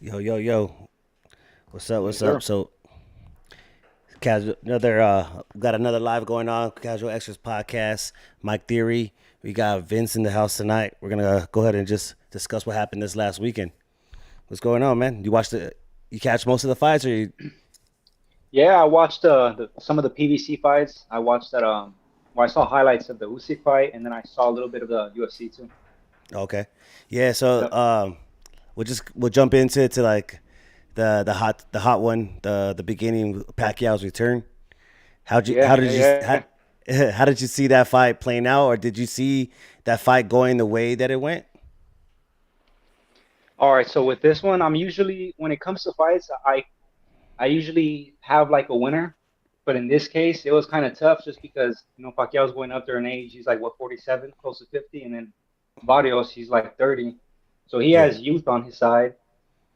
Yo, yo, yo. What's up? Yes, What's up? sir. So, got another live going on, Casual Extras podcast, Mike Theory. We got Vince in the house tonight. We're going to go ahead and just discuss what happened this last weekend. What's going on, man? You catch most of the fights or you, Yeah, I watched some of the PVC fights. I watched that well, I saw highlights of the Usyk fight, and then I saw a little bit of the UFC too. okay. Yeah, so, Yep. we'll jump into like the hot one, the beginning, Pacquiao's return. Yeah, How yeah, did you, yeah. how did you see that fight playing out, or did you see that fight going the way that it went? All right, so with this one, I'm usually when it comes to fights, I usually have like a winner, but in this case, it was kind of tough just because Pacquiao's going up there in age. He's like what 47, close to 50, and then Barrios he's like 30, so he Yeah, has youth on his side.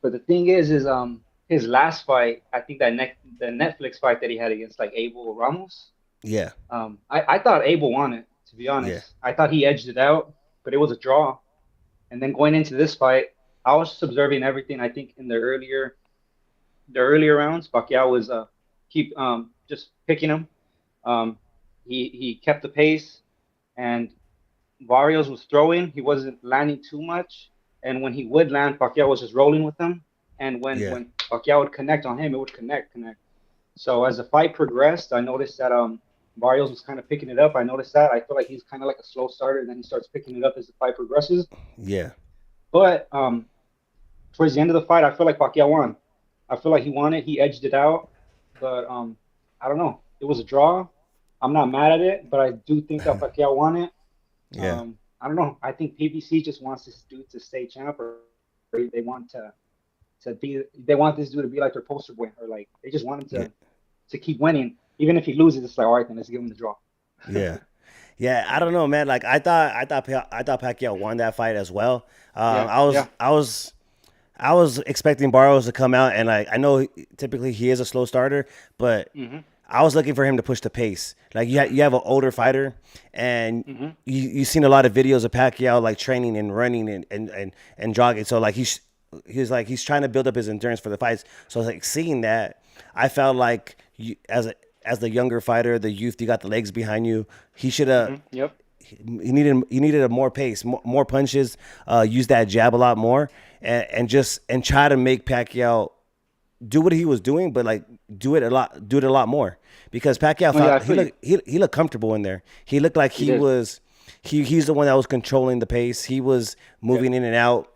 But the thing is his last fight, I think the Netflix fight that he had against like Abel Ramos. yeah, I thought Abel won it, to be yeah, honest. I thought he edged it out, but it was a draw. And then going into this fight, I was just observing everything. I think in the earlier rounds, Pacquiao was keep just picking him. Um, he kept the pace, and Barrios was throwing. He wasn't landing too much, and when he would land, Pacquiao was just rolling with him. And when yeah, when Pacquiao would connect on him, it would connect. So as the fight progressed, I noticed that Barrios was kind of picking it up. I noticed that. I feel like he's kind of like a slow starter, and then he starts picking it up as the fight progresses. yeah, But towards the end of the fight, I feel like Pacquiao won. I feel like he won it. He edged it out, but I don't know. It was a draw. I'm not mad at it, but I do think that Pacquiao won it. yeah, I don't know. I think PBC just wants this dude to stay champ, or they want to be. They want this dude to be like their poster boy, or like they just want him yeah, to keep winning. Even if he loses, it's like all right, then let's give him the draw. yeah, yeah. I don't know, man. Like I thought Pacquiao won that fight as well. Yeah, yeah. I was expecting Barrows to come out, and like I know typically he is a slow starter, but Mhm. I was looking for him to push the pace. Like you have an older fighter, and Mhm. you've seen a lot of videos of Pacquiao like training and running and jogging. So like he's trying to build up his endurance for the fights. So like seeing that, I felt like as the younger fighter, the youth, you got the legs behind you. He should have Mhm. Yep. he needed a more pace, more punches, use that jab a lot more, and try to make Pacquiao do what he was doing, but like do it a lot more because Pacquiao No, yeah, I felt feel you. he looked comfortable in there. He looked like He did. he's the one that was controlling the pace. He was Yeah. moving in and out,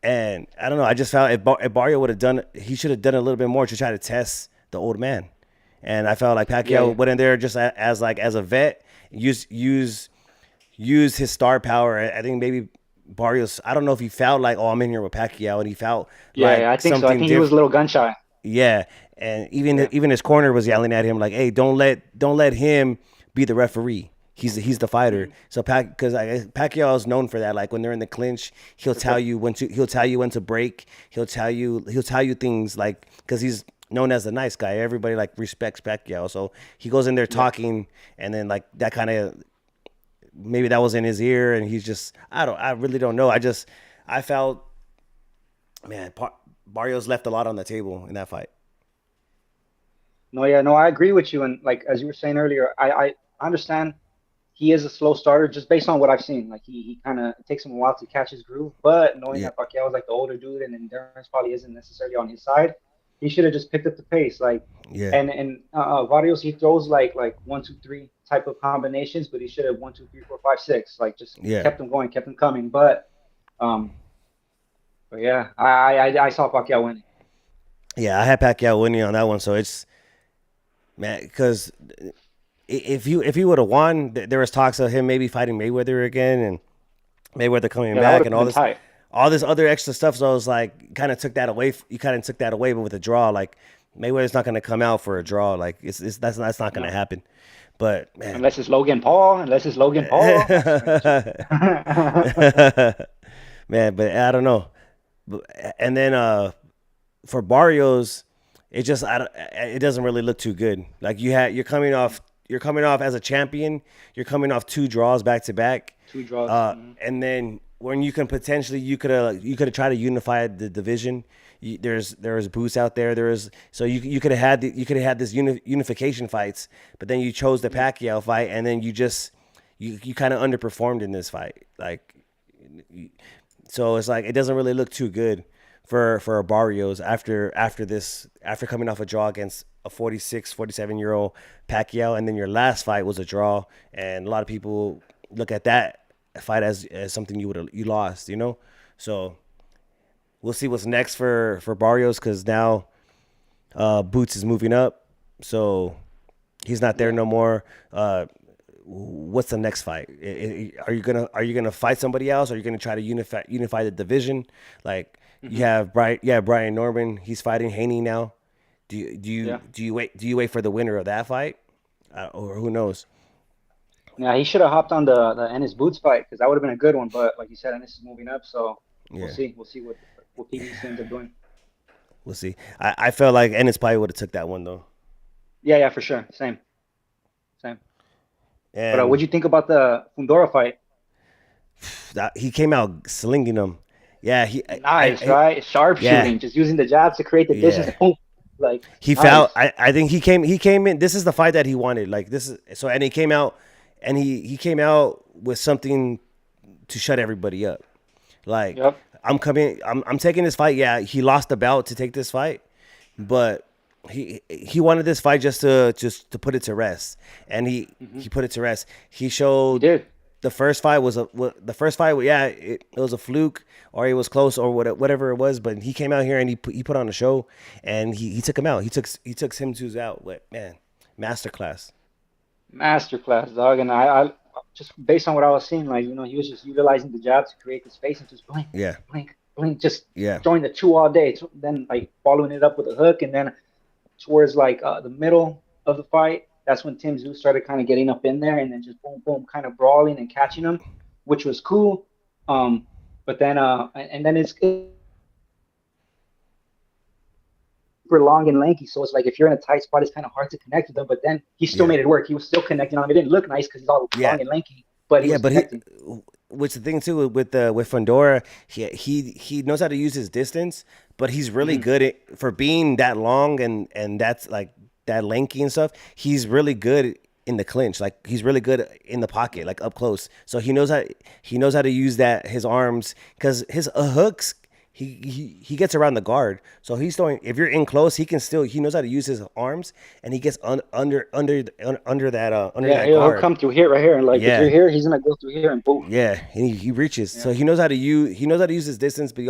and I don't know. I just felt if Barrio would have done, he should have done a little bit more to try to test the old man. And I felt like Yeah. Pacquiao Yeah. went in there just as a vet, use his star power. I think maybe Barrios. I don't know if he felt like, oh, I'm in here with Pacquiao, and he felt Yeah. Yeah. I like think so. I something think he was a different. little gun shy. Yeah, and Yeah. even his corner was yelling at him like, "Hey, don't let him be the referee. He's the fighter." Mhm. So because Pacquiao is known for that. Like when they're in the clinch, For sure. he'll tell you when to break. He'll tell you things like because he's known as the nice guy. Everybody like respects Pacquiao, so he goes in there Yeah. talking, and then like that kind of maybe that was in his ear, and he's just I really don't know. I felt man, Barrios left a lot on the table in that fight. No, yeah, no, I agree with you. And like as you were saying earlier, I understand he is a slow starter just based on what I've seen. Like he kind of it takes him a while to catch his groove, but knowing Yeah, that Pacquiao is like the older dude and endurance probably isn't necessarily on his side, he should have just picked up the pace. Like yeah, and Varios he throws like 1, 2, 3 type of combinations, but he should have 1, 2, 3, 4, 5, 6. Like just yeah. kept them going, kept them coming. Um, but yeah, I saw Pacquiao winning. Yeah, I had Pacquiao winning on that one, so it's man because if he would have won, there was talks of him maybe fighting Mayweather again and Mayweather coming Yeah, that would back have and been tight. all this other extra stuff. So I was like, kind of took that away. You kind of took that away, but with a draw, like Mayweather's not going to come out for a draw. Like it's that's not going to No. happen. But man, Unless it's Logan Paul. That's like man, but I don't know. And then for Barrios, it just it doesn't really look too good. Like you're coming off as a champion. You're coming off two draws back to back, two draws. and then when you can potentially you could have tried to unify the division. There's boosts out there. There's so you could have had you could have had this unification fights, but then you chose the Yeah. Pacquiao fight, and then you kind of underperformed in this fight. Like so, it's like it doesn't really look too good for Barrios after coming off a draw against a 46, 47 year old Pacquiao, and then your last fight was a draw, and a lot of people look at that fight as something you lost, you know. So we'll see what's next for Barrios because now Boots is moving up, so he's not there Yeah. no more. What's the next fight? Are you gonna fight somebody else? Are you gonna try to unify the division? Like you Hmm. have Brian Norman. He's fighting Haney now. Yeah. Do you wait for the winner of that fight, or who knows? Yeah, he should have hopped on the Ennis Boots fight because that would have been a good one. But like you said, Ennis is moving up, so we'll Yeah, see. We'll see what PBC ends up doing. we'll see. I felt like Ennis probably would have took that one though, Yeah, yeah, for sure. Same, same. But and what'd you think about the Fundora fight? he came out slinging them. Yeah, Nice, right? yeah, Sharpshooting, just using the jabs to create the distance. yeah. Boom, like He fouled. nice. I think he came in. This is the fight that he wanted. Like this is so, and he came out, and he came out with something to shut everybody up. Like Yep. I'm taking this fight. Yeah, he lost the bout to take this fight, but he wanted this fight just to put it to rest, and Hmm. he put it to rest. He He showed did. the first fight was the first fight. Yeah, it was a fluke or it was close or whatever it was. But he came out here and he put on a show, and he took him out. He took him two's out. What man, masterclass. Masterclass, dog. And I just based on what I was seeing, like he was just utilizing the jab to create the space and just blink, Yeah, blink, blink, just yeah, throwing the two all day. So then like following it up with a hook, and then towards like the middle of the fight, that's when Tim Zoo started kind of getting up in there, and then just boom, boom, kind of brawling and catching him, which was cool. Um, but then and then it's super long and lanky. So it's like if you're in a tight spot, it's kind of hard to connect with him. But then he still yeah, made it work. He was still connecting on him. It didn't look nice because he's all yeah, long and lanky, but he yeah. was But he. connecting. Which the thing too with Fondora, he knows how to use his distance, but he's really Hmm. good for being that long and that's like that lanky and stuff. He's really good in the clinch, like he's really good in the pocket, like up close. So he knows how to use that his arms because his hooks. He gets around the guard, so he's throwing. If you're in close, he knows how to use his arms, and he gets under Yeah, that he'll guard. come through here, right here, and like if you're Yeah, here, he's gonna go through here and boom. yeah, and he reaches. Yeah. So he knows how to use his distance, but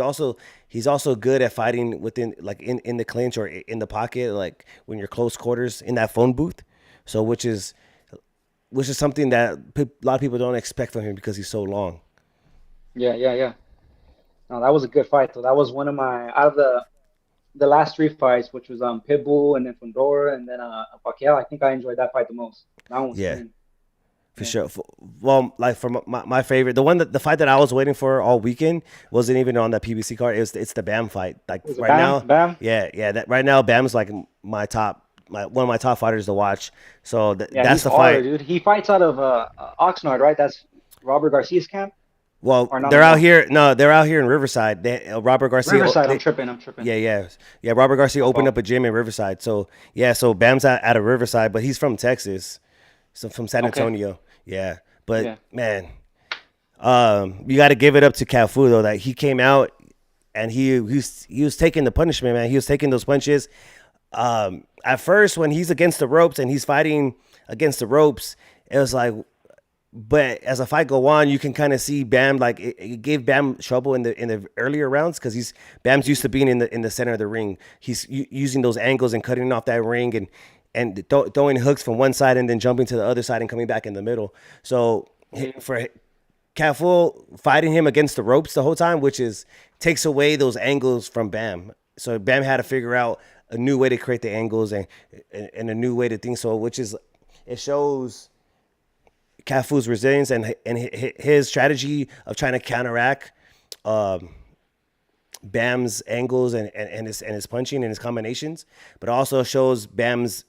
he's also good at fighting within like in the clinch or in the pocket, like when you're close quarters in that phone booth. So which is something that a lot of people don't expect from him because he's so long. Yeah, yeah, yeah. No, that was a good fight though. That was one of my out of the last three fights, which was Pitbull and then Fundora and then Pacquiao. I think I enjoyed that fight the most. That one was Yeah, clean. for Yeah. sure. Well, like for my favorite, the fight that I was waiting for all weekend wasn't even on the PBC card. It's the Bam fight. Like Was it right Bam? now, Bam? yeah. That right now, Bam's like one of my top fighters to watch. So Yeah, that's he's the hard, fight. dude. He fights out of Oxnard, right? That's Robert Garcia's camp? Well, Or no, no, they're out no. here. No, they're out here in Riverside. Robert Garcia. Riverside. I'm tripping. I'm tripping. Yeah, yeah, yeah. Robert Garcia My opened fault. up a gym in Riverside. So yeah, so Bam's out of Riverside, but he's from Texas, so from San Okay. Antonio. Yeah, but Yeah. man, you got to give it up to Cafu though that he came out and he was taking the punishment, man. He was taking those punches. At first, when he's against the ropes and he's fighting against the ropes, it was like, but as the fight go on, you can kind of see Bam like it gave Bam trouble in the earlier rounds because he's Bam's used to being in the center of the ring. He's using those angles and cutting off that ring and throwing hooks from one side and then jumping to the other side and coming back in the middle. So Yeah. for Catfull fighting him against the ropes the whole time, which is takes away those angles from Bam. So Bam had to figure out a new way to create the angles and a new way to think. So which is it shows Cafu's resilience and his strategy of trying to counteract um, Bam's angles and his punching and his combinations, but also shows Bam's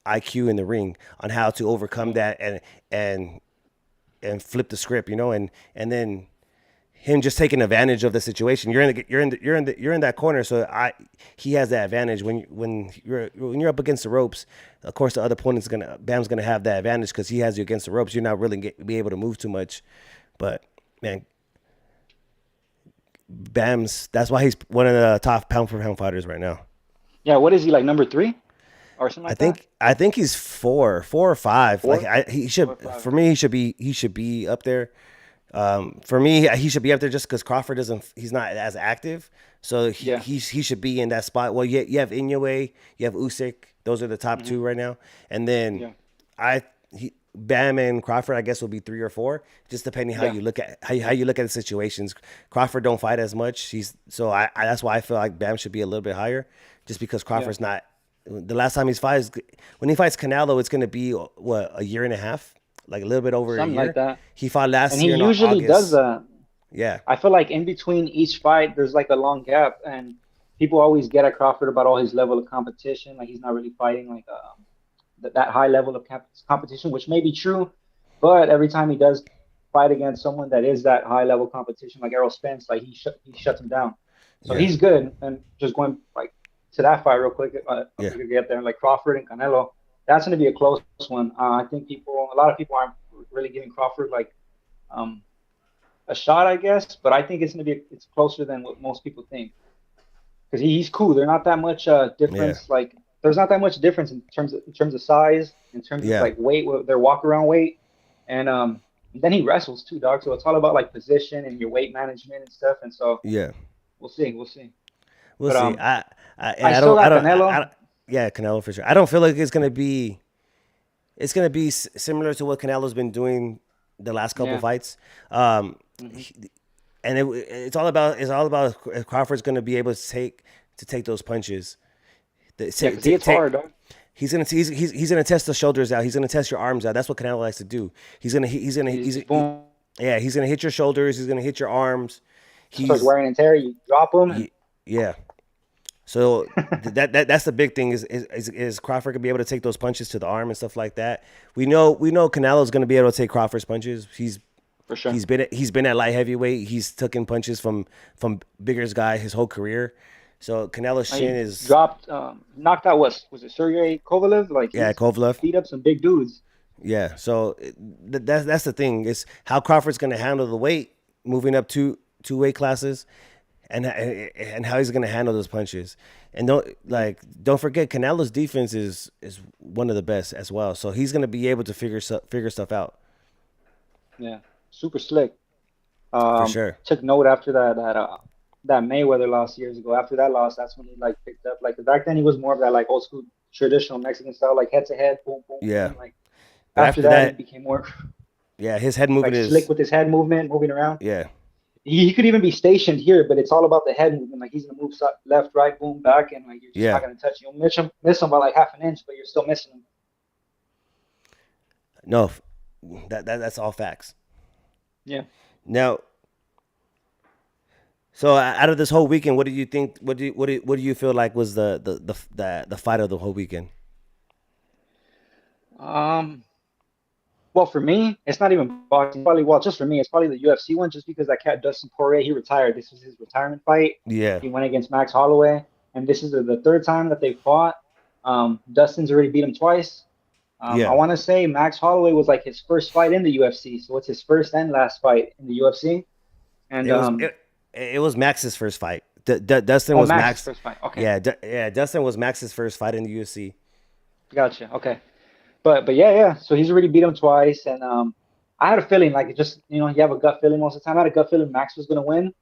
IQ in the ring on how to overcome Yeah. that and and flip the script, you know, and then him just taking advantage of the situation. You're in that corner, so he has that advantage when you're up against the ropes. Of course, the other opponent's gonna Bam's gonna have that advantage because he has you against the ropes. You're not really be able to move too much, but man, Bam's that's why he's one of the top pound for pound fighters right now. Yeah, what is he like, number three or something like that? I think he's four or five. Like Four, he four should or five. for me he should be up there. For me, he should be up there just because Crawford doesn't. He's not as active, so Yeah. he should be in that spot. Well, you have Inoue, you have Usyk. Those are the top Hmm. two right now, and then Yeah. Bam and Crawford, I guess, will be three or four, just depending how Yeah. you look at how you look at the situations. Crawford don't fight as much. He's so I that's why I feel like Bam should be a little bit higher, just because Yeah. Crawford's not. The last time he's fight is when he fights Canelo, it's going to be what, a year and a half, like a little bit over a Something like year. that. He fought And last he year in usually does August. that. Yeah, I feel like in between each fight, there's like a long gap, and people always get at Crawford about all his level of competition. Like he's not really fighting like that high level of competition, which may be true, but every time he does fight against someone that is that high level competition, like Errol Spence, like he shuts him down. So yeah, he's good. And just going like to that fight real quick, if yeah, we could get there, like Crawford and Canelo, that's going to be a close one. I think a lot of people aren't really giving Crawford like um, a shot, I guess, but I think it's closer than what most people think because he's cool. There's not that much yeah, difference. Like there's not that much difference in terms of size, in terms of yeah, like weight, their walk around weight, and then he wrestles too, dog. So it's all about like position and your weight management and stuff. And so yeah. we'll see. We'll But see. I I still don't, I got don't, Canelo. yeah, Canelo for sure. I don't feel like it's gonna be. It's gonna be similar to what Canelo's been doing the last couple Yeah. fights. Hmm. And it's all about if Crawford's gonna be able to take those punches. Yeah, because he hits hard, dog. He's gonna test the shoulders out. He's gonna test your arms out. That's what Canelo likes to do. He's boom. Yeah, he's gonna hit your shoulders. He's gonna hit your arms. Starts He's wearing and tear. You drop him, and yeah. So that's the big thing is Crawford can be able to take those punches to the arm and stuff like that. We know Canelo's going to be able to take Crawford's punches. for sure. He's been at light heavyweight. He's taken punches from bigger guy his whole career. So Canelo's chin He is dropped, knocked out was it Sergey Kovalev? Like yeah he's Kovalev. beat up some big dudes. Yeah. So that's the thing is how Crawford's going to handle the weight moving up two weight classes and how he's going to handle those punches. And don't forget Canelo's defense is one of the best as well. So he's going to be able to figure stuff out Yeah, super slick. for sure. Took note after that Mayweather loss years ago. After that loss, that's when he like picked up. Like back then, he was more of that like old school traditional Mexican style, like head to head, boom, boom, Yeah. boom. Like But after after that, he that, became more yeah, his head like movement slick is with his head movement, moving around. yeah. He could even be stationed here, but it's all about the head movement. Like he's gonna move left, right, boom, back, and like you're just Yeah. not gonna touch. You'll miss him by like half an inch, but you're still missing him. No, that's all facts. Yeah. Now, so out of this whole weekend, what do you think? What do you feel like was the fight of the whole weekend? Um. Well, for me, it's not even boxing. Probably, well, just for me, it's probably the UFC one, just because that cat Dustin Poirier, he retired. This was his retirement fight. Yeah, He went against Max Holloway, and this is the third time that they fought. Dustin's already beat him twice. I yeah. want to say Max Holloway was like his first fight in the UFC, so it's his first and last fight in the UFC. And It was it was Max's first fight. Dustin oh, was Max's Max. first fight. Okay, Yeah, yeah. Dustin was Max's first fight in the UFC. gotcha. Okay, but yeah, yeah. So he's already beat him twice, and I had a feeling like it just you have a gut feeling most of the time. I had a gut feeling Max was gonna win,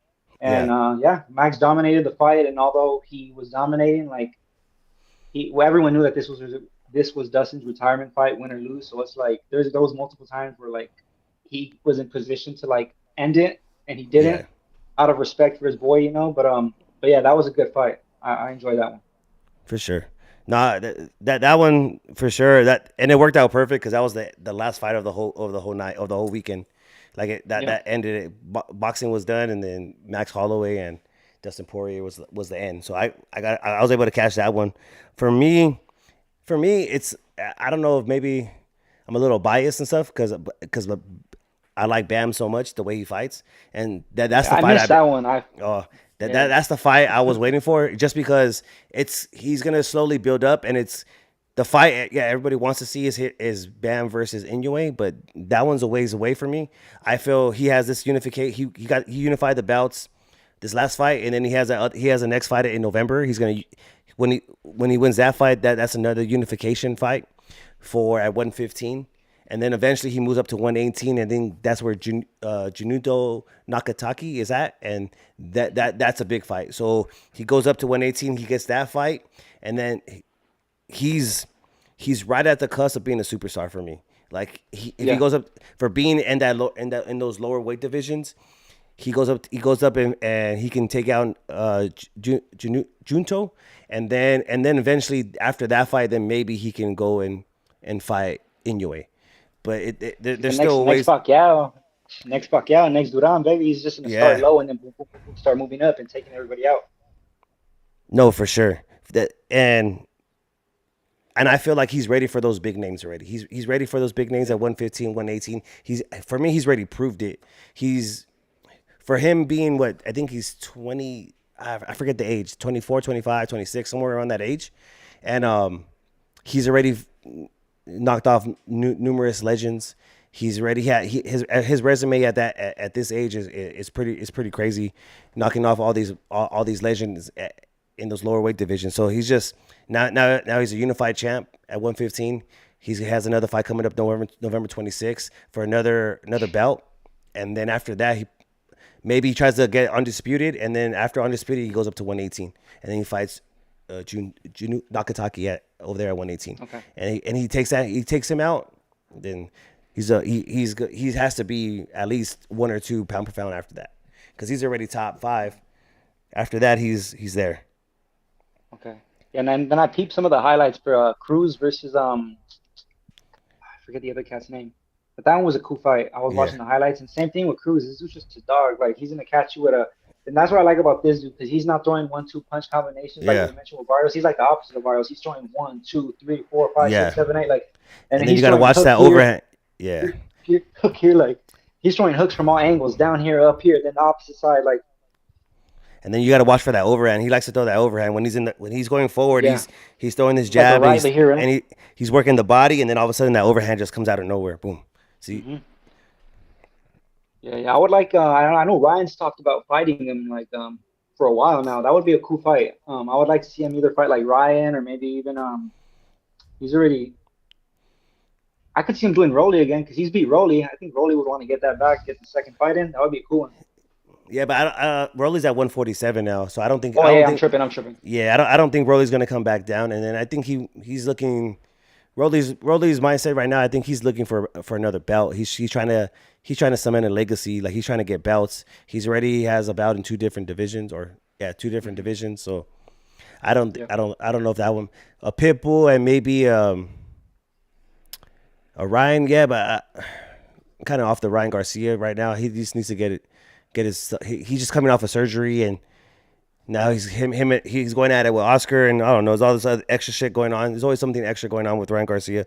and Yeah, yeah, Max dominated the fight. And although he was dominating, like well, everyone knew that this was Dustin's retirement fight, win or lose. So it's like there was multiple times where like he was in position to like end it, and he didn't yeah, out of respect for his boy. But yeah, that was a good fight. I enjoyed that one. for sure. Nah, that one for sure. That and it worked out perfect because that was the last fight of the whole night of the whole weekend. Like Yeah, that ended it. Boxing was done, and then Max Holloway and Dustin Poirier was the end. So I was able to catch that one. For me, it's I don't know if maybe I'm a little biased and stuff because I like Bam so much the way he fights, and that's Yeah, the I fight missed I that one. I oh yeah. that's the fight I was waiting for just because he's gonna slowly build up and it's the fight. Yeah, everybody wants to see is Bam versus Inoue, but that one's a ways away from me. I feel he has this unificate. He unified the belts this last fight, and then he has a next fight in November. He's gonna when he wins that fight, that's another unification fight for at 115, and then eventually he moves up to 118, and then that's where Junuto Nakataki is at, and that's a big fight. So he goes up to 118, he gets that fight, and then he's he's right at the cusp of being a superstar for me. Like if he Yeah. goes up for being in in those lower weight divisions, he goes up and he can take out Junto, and then eventually after that fight, then maybe he can go and fight Inoue. But The there's still next a next ways. Pacquiao, next Pacquiao, next Duran, baby. He's just gonna start Yeah, low and then boom, boom, boom, boom, start moving up and taking everybody out. no, for sure. That and I feel like he's ready for those big names already. He's ready for those big names Yeah. at 115, 118. He's for me, he's already proved it. He's for him being what I think he's 20. I forget the age, 24, 25, 26, somewhere around that age, and he's already knocked off numerous legends. He's already had his resume at this age is pretty crazy, knocking off all these legends in those lower weight divisions. So he's just now he's a unified champ at 115. He has another fight coming up November 26th for another belt, and then after that maybe he tries to get undisputed, and then after undisputed he goes up to 118, and then he fights Jun Nakataki over there at 118, Okay. and he takes him out. Then he has to be at least 1 or 2 pound per pound after that, because he's already top 5. After that, he's there. Okay. Yeah, and then I peeped some of the highlights for Cruz versus I forget the other cat's name. But that one was a cool fight. I was Yeah, watching the highlights, and same thing with Cruz. This was just a dog. Like he's gonna catch you with a, and that's what I like about this dude because he's not throwing 1-2 punch combinations like yeah, you mentioned with Barrios. He's like the opposite of Barrios. He's throwing 1, 2, 3, 4, 5, yeah. 6, 7, 8, like, and And then then you he's got to throwing watch hook that here, overhand. Yeah. hook here, like he's throwing hooks from all angles, down here, up here, then the opposite side, like And then you got to watch for that overhand. He likes to throw that overhand when when he's going forward. yeah, He's throwing his it's like a jab, right here, right? he's working the body, and then all of a sudden that overhand just comes out of nowhere. Boom. See, Hmm. Yeah, yeah. I would like. I know Ryan's talked about fighting him like for a while now. That would be a cool fight. I would like to see him either fight like Ryan or maybe even he's already. I could see him doing Rolly again because he's beat Rolly. I think Rolly would want to get that back, get the second fight in. That would be a cool one. yeah, but Rolly's at 147 now, so Oh I yeah, don't I'm think tripping. I'm tripping. yeah, I don't think Rolly's gonna come back down. And then I think he's looking Rolly's mindset right now. I think he's looking for another belt. He's trying to cement a legacy. Like he's trying to get belts. He's already has a belt in 2 different divisions, or yeah, 2 different Hmm. divisions. So Yeah, I don't know if that one a Pitbull and maybe a Ryan. Yeah, but I'm kind of off the Ryan Garcia right now. He just needs to get his. He's just coming off of surgery, and now yeah, he's going at it with Oscar, and I don't know. There's all this other extra shit going on. There's always something extra going on with Ryan Garcia.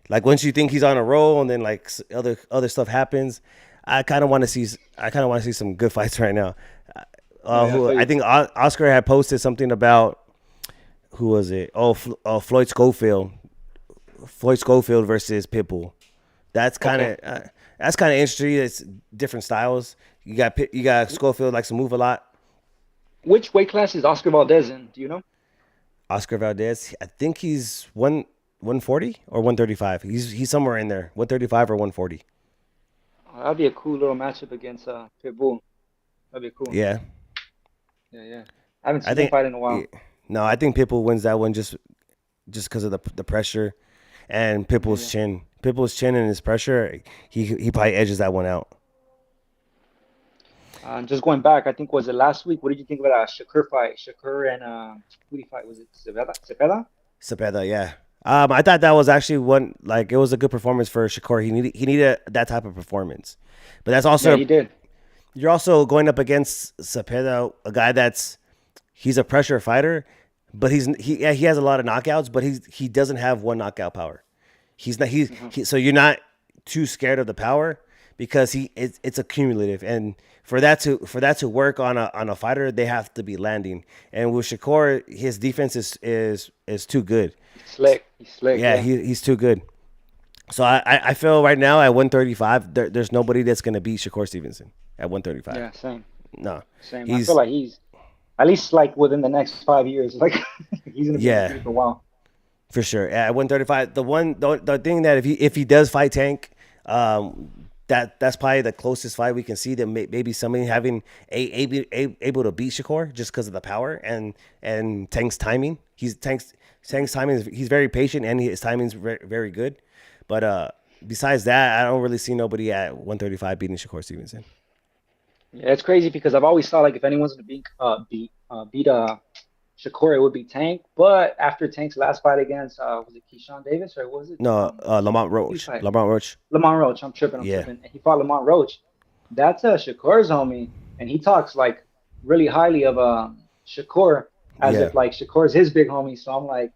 Like once you think he's on a roll, and then like other stuff happens. I kind of want to see some good fights right now. yeah, yeah. I Who feel I you. think Oscar had posted something about who was it? Floyd Schofield versus Pitbull. That's kind Okay. of interesting. It's different styles. You got Schofield likes to move a lot. Which weight class is Oscar Valdez in? Do you know? Oscar Valdez, I think he's 140 or 135. He's somewhere in there, 135 or 140. That'd be a cool little matchup against Pitbull. That'd be a cool one. Yeah, Yeah, yeah. I haven't I seen them think. fight in a Yeah. while. No, I think Pitbull wins that one just because of the pressure and Yeah, yeah. Pitbull's chin and his pressure. He probably edges that one out. Just going back, I think was it last week? What did you think about that Shakur fight? Shakur and who did he fight? Was it Cepeda? Cepeda? Cepeda, yeah. I thought that was actually one like it was a good performance for Shakur. He needed that type of performance, but that's Yeah, also he did. you're also going up against Cepeda, a guy he's a pressure fighter, but he has a lot of knockouts, but he doesn't have one knockout power. He's not Hmm. so you're not too scared of the power because it's accumulative, and for that to work on a fighter, they have to be landing. And with Shakur, his defense is too good. He's slick. He's slick. Yeah, Yeah. he's too good. So I feel right now at 135, there's nobody that's gonna beat Shakur Stevenson at 135. Yeah. Same. No, Same. I feel he's like he's at least like within the next 5 years, like he's gonna be yeah, undefeated for a while. for sure. At 135, the thing that if he does fight Tank, that's probably the closest fight we can see that maybe somebody having able to beat Shakur just because of the power and Tank's timing. Tank's timing he's very patient and his timing's very, very good. But besides that, I don't really see nobody at 135 beating Shakur Stevenson. Yeah, it's crazy because I've always thought like if anyone's gonna beat Shakur, it would be Tank. But after Tank's last fight against was it Keyshawn Davis or was it No, Lamont who's Roach. fight? Lamont Roach. Lamont Roach. I'm tripping. I'm Yeah, tripping. He fought Lamont Roach. That's Shakur's homie, and he talks like really highly of Shakur as yeah, if like Shakur's his big homie. So I'm like,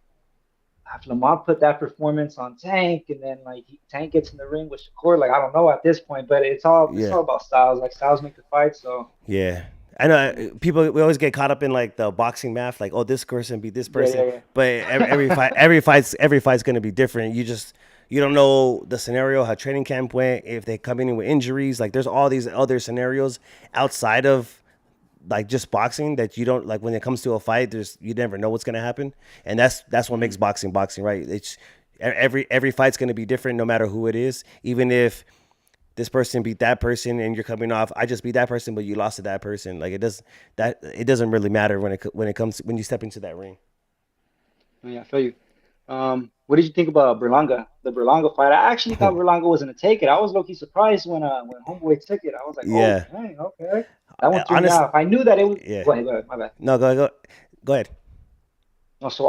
if Lamont put that performance on Tank, and then like Tank gets in the ring with Shakur, like I don't know at this point, but it's yeah. all about styles. Like styles make the fight. So Yeah. I know people. We always get caught up in like the boxing math, like oh, this person beat this yeah, person, yeah, but every fight's gonna be different. You don't know the scenario, how training camp went, if they come in with injuries. Like there's all these other scenarios outside of like just boxing that you don't like when it comes to a fight. You never know what's gonna happen, and that's what makes boxing, right? It's every fight's gonna be different no matter who it is, even if this person beat that person and you're coming off I just beat that person but you lost to that person, like it doesn't really matter when you step into that ring. yeah. I feel you. What did you think about Berlanga, the Berlanga fight? I actually thought Berlanga was gonna take it. I was low-key surprised when Homeboy took it. I was like, oh Yeah, dang, okay. That one threw me honestly. off. I knew that it was. Yeah, Go ahead, go ahead. My bad. no, go ahead. No, so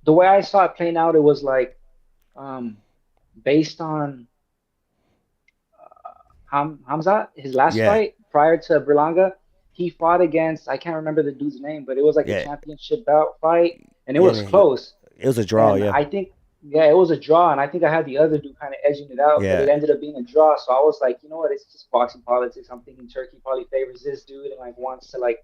the way I saw it playing out, it was like um based on Hamza, his last Yeah, fight prior to Berlanga, he fought against I can't remember the dude's name, but it was like a yeah, championship bout fight, and it yeah, was close. it was a draw. And Yeah, I think, yeah, it was a draw, and I think I had the other dude kind of edging it out, but yeah. it ended up being a draw. So I was like, you know what? It's just boxing politics. I'm thinking Turkey probably favors this dude and like wants to like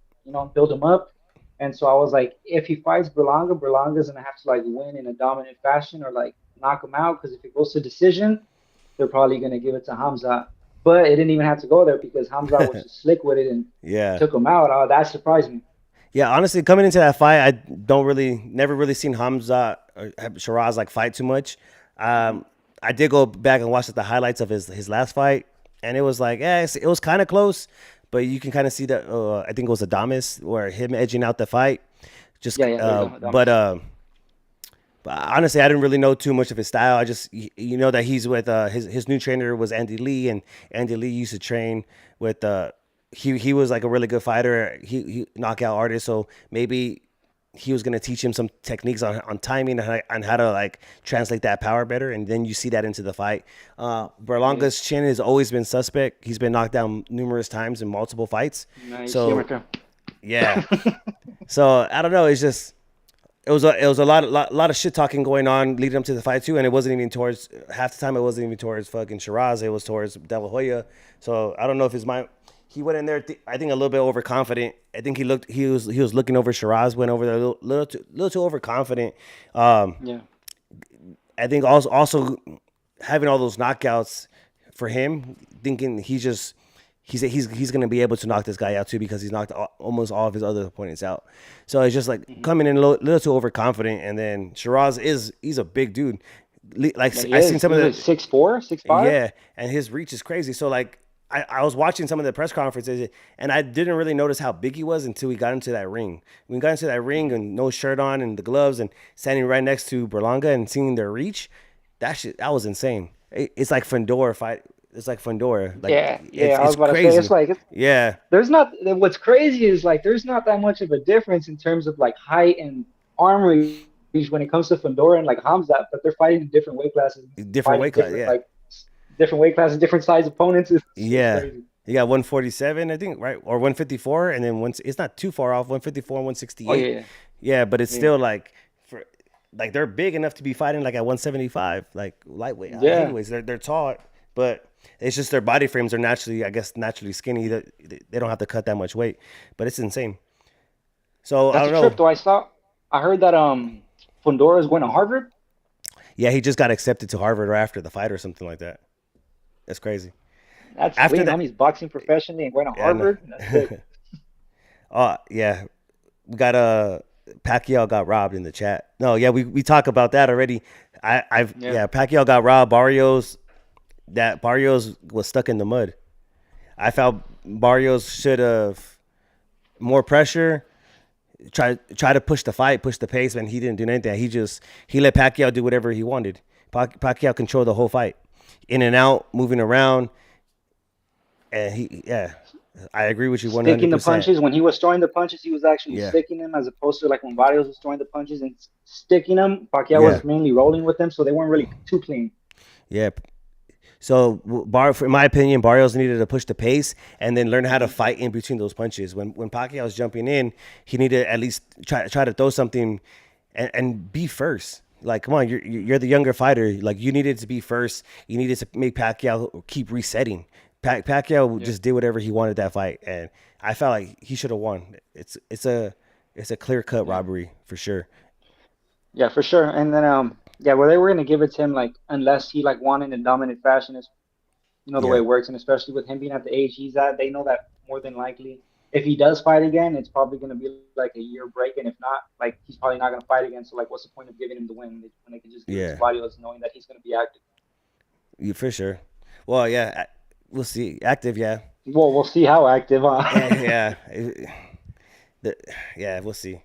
build him up. And so I was like, if he fights Berlanga, Berlanga's gonna have to like win in a dominant fashion or like knock him out because if it goes to decision, they're probably gonna give it to Hamza. But it didn't even have to go there because Hamza was just slick with it and Yeah, took him out. That surprised me. yeah. Honestly, coming into that fight, I don't really, never really seen Hamza or Shiraz like fight too much. Hmm. Um, I did go back and watch the highlights of his last fight, and it was like, yeah, it was kind of close, but you can kind of see that. I think it was Adamas or him edging out the fight. Just, Yeah, yeah, there you go. but honestly, I didn't really know too much of his style. I just, know that he's with his new trainer was Andy Lee, and Andy Lee used to train with he was like a really good fighter. He knockout artist, so maybe he was gonna teach him some techniques on timing and how to like translate that power better, and then you see that into the fight. Yeah, Berlanga's chin has always been suspect. He's been knocked down numerous times in multiple fights. no, you see him right So there. yeah, so I don't know. It's just it was a lot of shit talking going on leading up to the fight too, and it wasn't even towards half the time. It wasn't even towards fucking Shiraz. It was towards De La Hoya. So I don't know if his mind. He went in there, I think, a little bit overconfident. I think he was looking over Shiraz, went over there a little too overconfident. Um, Yeah. I think also having all those knockouts for him, thinking he's gonna be able to knock this guy out too because he's knocked almost all of his other opponents out. So it's just like Hmm. coming in a little too overconfident, and then Shiraz he's a big dude. Like Yeah, he I seen is. some He of was like the 6'4", 6'5". yeah, and his reach is crazy. So like I was watching some of the press conferences and I didn't really notice how big he was until we got into that ring. When we got into that ring and no shirt on and the gloves and standing right next to Berlanga and seeing their reach, that was insane. It's like Fedor fight. It's like Fedor. Like Yeah, yeah. it's I was it's about to say it's crazy. like Yeah, there's not. What's crazy is like there's not that much of a difference in terms of like height and arm reach when it comes to Fedora and like Hamzat, but they're fighting in different weight classes, different fighting weight class. Yeah, different weight classes, different size opponents. It's yeah. crazy. You got 147, I think, right, or 154, and then once it's not too far off, 154 and Oh 168. yeah, Yeah, but it's yeah, still like for like they're big enough to be fighting like at 175, like lightweight, yeah, heavyweights. They're tall, but it's just their body frames are naturally, I guess, naturally skinny. They don't have to cut that much weight, but it's insane. So I That's don't a trip, know. though. I heard that Fundora is going to Harvard. Yeah, he just got accepted to Harvard or after the fight or something like that. That's crazy. That's After clean, that, homie. He's boxing professionally and going to yeah, Harvard. That's sick. oh yeah, we got Pacquiao got robbed in the chat. No, yeah, we talk about that already. I've Yeah. yeah, Pacquiao got robbed. Barrios was stuck in the mud. I felt Barrios should have more pressure. Try to push the fight, push the pace, and he didn't do anything. He let Pacquiao do whatever he wanted. Pacquiao controlled the whole fight, in and out, moving around, and I agree with you one Sticking hundred the percent. punches. When he was throwing the punches, he was actually Yeah, sticking them as opposed to like when Barrios was throwing the punches and sticking them. Pacquiao yeah, was mainly rolling with them, so they weren't really too clean. yeah. So, in my opinion, Barrios needed to push the pace and then learn how to Hmm. fight in between those punches. When Pacquiao was jumping in, he needed to at least try to throw something and be first. Like, come on, you're the younger fighter. Like, you needed to be first. You needed to make Pacquiao keep resetting. Pacquiao Yeah. just did whatever he wanted that fight, and I felt like he should have won. It's a clear cut Yeah. robbery for sure. Yeah, for sure. And then yeah, well they were gonna give it to him like unless he like won in a dominant fashion is the way Yeah, it works, and especially with him being at the age he's at, they know that more than likely if he does fight again, it's probably gonna be like a year break, and if not, like he's probably not gonna fight again. So like what's the point of giving him the win when they can just give it to yeah, Barrios knowing that he's gonna be active? yeah, for sure. Well, yeah, we'll see. Active, yeah, Well, we'll see how active, yeah, huh? yeah. The, yeah, we'll see.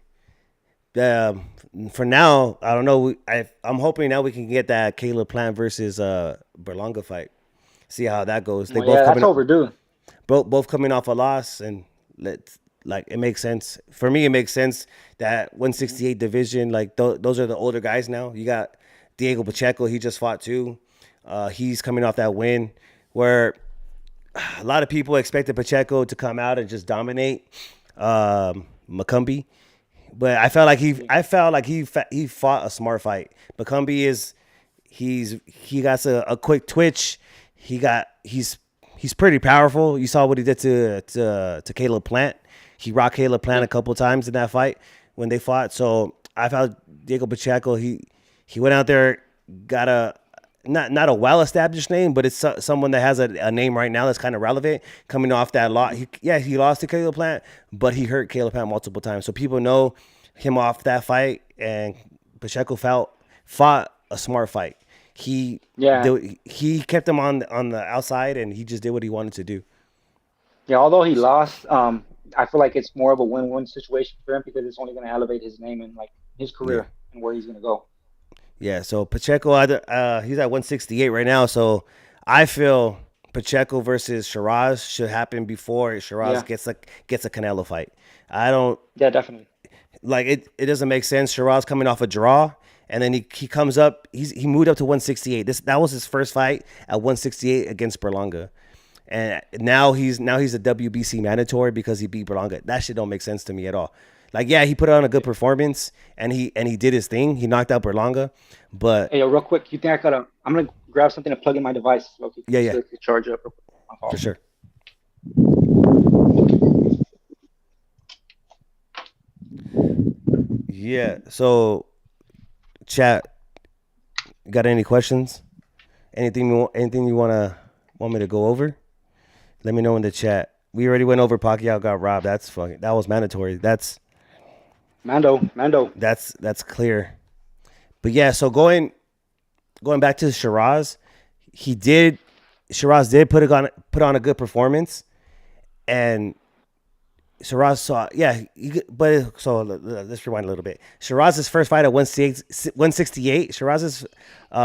Um, for now, I don't know. I'm hoping now we can get that Caleb Plant versus Berlanga fight. See how that goes. They Well, both yeah, that's coming overdue. both coming off a loss, and let's like it makes sense for me. It makes sense that Hmm. 168 division, like those are the older guys now. You got Diego Pacheco. He just fought too. He's coming off that win where a lot of people expected Pacheco to come out and just dominate McCumbee. But Yeah. I felt like he fought a smart fight. Macumbi he got a quick twitch. He's pretty powerful. You saw what he did to Caleb Plant. He rocked Caleb Plant Yeah. a couple times in that fight when they fought. So I felt Diego Pacheco he went out there, got a not a well established name, but it's someone that has a name right now that's kind of relevant coming off that lot. Hmm. He lost to Caleb Plant, but he hurt Caleb Plant multiple times. So people know him off that fight, and Pacheco fought a smart fight. Yeah. He kept him on the outside, and he just did what he wanted to do. Yeah, although he lost, I feel like it's more of a win-win situation for him because it's only going to elevate his name and like his Yeah, career and where he's going to go. yeah. So Pacheco, he's at 168 right now. So I feel Pacheco versus Shiraz should happen before Shiraz Yeah, gets a Canelo fight. I don't yeah, definitely. like it. It doesn't make sense. Shiraz coming off a draw, and then he comes up. He moved up to 168. That was his first fight at 168 against Berlanga, and now he's a WBC mandatory because he beat Berlanga. That shit don't make sense to me at all. Like, yeah, he put on a good Yeah. performance, and he did his thing. He knocked out Berlanga, but Hey, yo, real quick, you think I gotta? I'm gonna grab something to plug in my device, Loki, yeah, just yeah, so it can charge up. Real quick. My for fault. sure. Yeah. So, chat, got any questions? Anything you want me to go over? Let me know in the chat. We already went over Pacquiao got robbed. That was mandatory. Mando. That's clear. But yeah, so going back to Shiraz, he did Shiraz did put on a good performance, and Shiraz saw let's rewind a little bit. Shiraz's first fight at 168. Shiraz's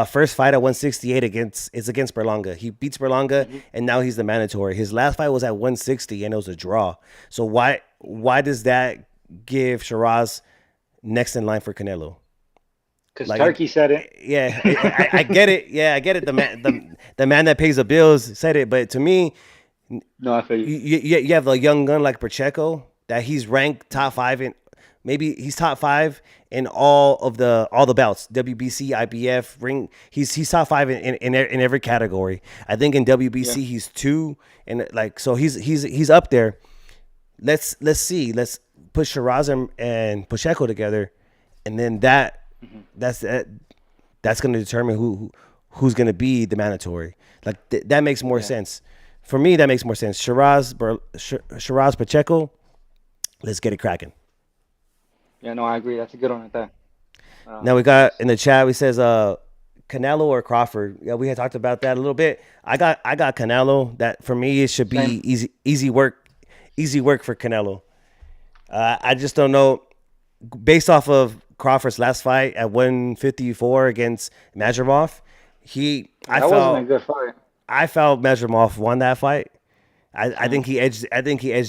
first fight at 168 against Berlanga. He beats Berlanga, Hmm. and now he's the mandatory. His last fight was at 160, and it was a draw. So why does that give Shiraz next in line for Canelo? Because Like, Turkey said it. yeah, I get it. Yeah, I get it. The man that pays the bills said it, but to me, No, I feel you. you have a young gun like Pacheco that he's ranked top five in. maybe he's top five in all the belts, WBC, IBF, ring. He's top five in every category. I think in Yeah. WBC he's two, and like so he's up there. Let's see. Let's put Shiraz and Pacheco together, and then Hmm. that's that's going to determine who's going to be the mandatory. Like that makes more Yeah. sense for me. That makes more sense. Shiraz Pacheco. Let's get it cracking. Yeah. No, I agree. That's a good one right there. Now we got Just in the chat. We says Canelo or Crawford. Yeah, we had talked about that a little bit. I got Canelo. That for me it should same. be easy work for Canelo. I just don't know based off of Crawford's last fight at 154 against Madrimov. He Yeah, that wasn't a good fight. I felt Madrimov won that fight. I Same. think he edged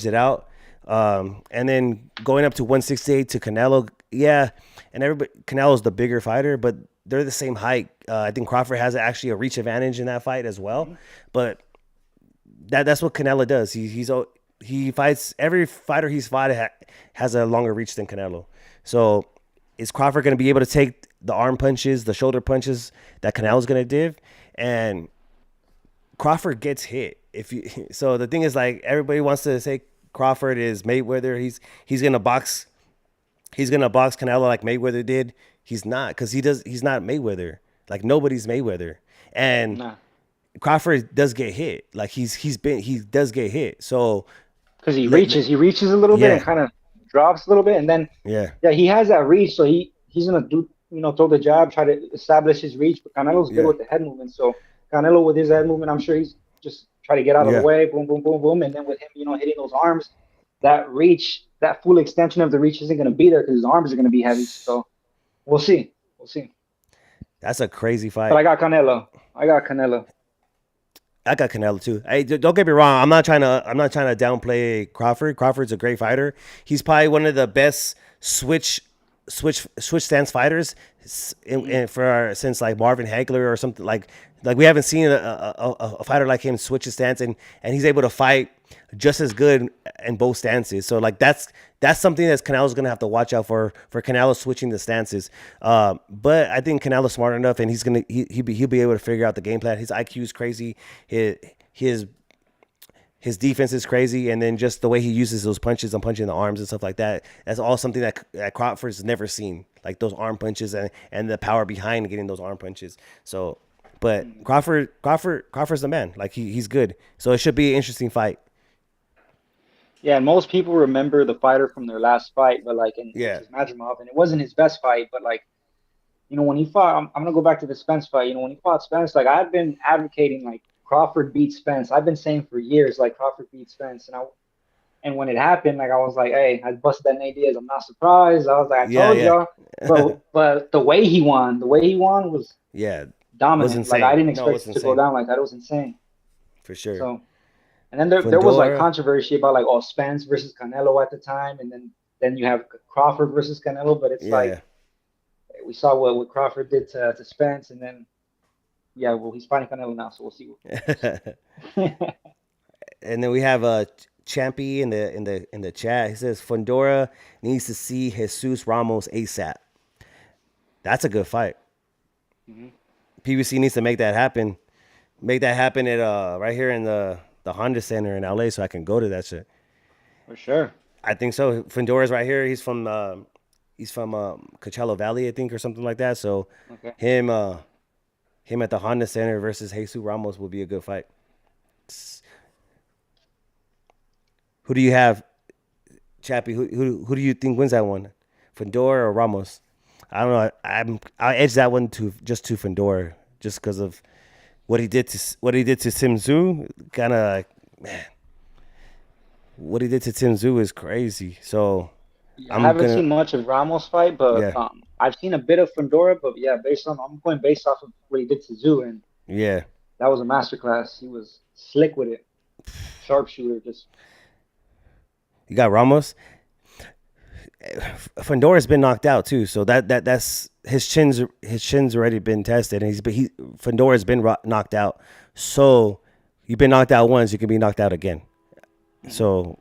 it out. And then going up to 168 to Canelo, yeah, and everybody Canelo's the bigger fighter, but they're the same height. I think Crawford has actually a reach advantage in that fight as well. Hmm. But that's what Canelo does. He fights every fighter he's fought has a longer reach than Canelo. So is Crawford going to be able to take the arm punches, the shoulder punches that Canelo's going to give? And Crawford gets hit. If you so the thing is like everybody wants to say Crawford is Mayweather. He's gonna box Canelo like Mayweather did. He's not because he's not Mayweather. Like nobody's Mayweather. And Nah, Crawford does get hit. Like he does get hit. So because let, let- he reaches a little bit and yeah, kind of drops a little bit, and then yeah, yeah, he has that reach, so he's gonna do throw the jab, try to establish his reach. But Canelo's good yeah, with the head movement, so Canelo with his head movement, I'm sure he's just try to get out of the yeah. way, boom, boom, boom, boom, and then with him, hitting those arms, that reach, that full extension of the reach isn't gonna be there because his arms are gonna be heavy. So we'll see. That's a crazy But fight. I got Canelo. I got Canelo. I got Canelo too. Hey, don't get me wrong. I'm not trying to downplay Crawford. Crawford's a great fighter. He's probably one of the best switch stance fighters since like Marvin Hagler or something like we haven't seen a fighter like him switch his stance and he's able to fight just as good in both stances. So like that's something that Canelo's gonna have to watch out for Canelo switching the stances. But I think Canelo's smart enough and he'll be able to figure out the game plan. His IQ is crazy. His his defense is crazy, and then just the way he uses those punches and punching the arms and stuff like that. That's all something that Crawford's never seen, like those arm punches and the power behind getting those arm punches. So, but Crawford's the man. Like he's good. So it should be an interesting fight. Yeah, and most people remember the fighter from their last fight, but like, which Yeah, is Madrimov, and it wasn't his best fight. But like, when he fought, I'm gonna go back to the Spence fight. When he fought Spence, like I've been advocating like Crawford beat Spence. I've been saying for years like Crawford beat Spence, and when it happened, like I was like, hey, I busted that Nate Diaz. I'm not surprised. I was like, I yeah, told yeah, y'all. But the way he won was yeah. Was dominant. Like I insane. didn't No, it expect was it to go insane down like that. It was insane. for sure. So, and then there was like Fundora. controversy about like Spence versus Canelo at the time, and then you have Crawford versus Canelo. But it's like Yeah. we saw what Crawford did to Spence, and then yeah, well he's fighting Canelo now, so we'll see. We'll see. And then we have Champy in the chat. He says Fundora needs to see Jesus Ramos ASAP. That's a good fight. Hmm. PBC needs to make that happen. Make that happen at right here in the Honda Center in LA, so I can go to that shit. For sure. I think so. Fundora's right here. He's from Coachella Valley, I think, or something like that. So Okay. him him at the Honda Center versus Jesus Ramos will be a good fight. Who do you have, Chappie? Who do you think wins that one, Fundora or Ramos? I don't know. I'll edge that one to Fundora just because of what he did to Tim Tszyu. Kind of like, man, what he did to Tim Tszyu is crazy. So Yeah, I I'm haven't gonna seen much of Ramos fight, but yeah, I've seen a bit of Fundora. But yeah, I'm going based off of what he did to Zoo, and yeah. that was a masterclass. He was slick with it, sharpshooter. Just You got Ramos. Fundora's been knocked out too, so that's his chin's already been tested, and Fundora's been knocked out. So you've been knocked out once, you can be knocked out again. mhm. So,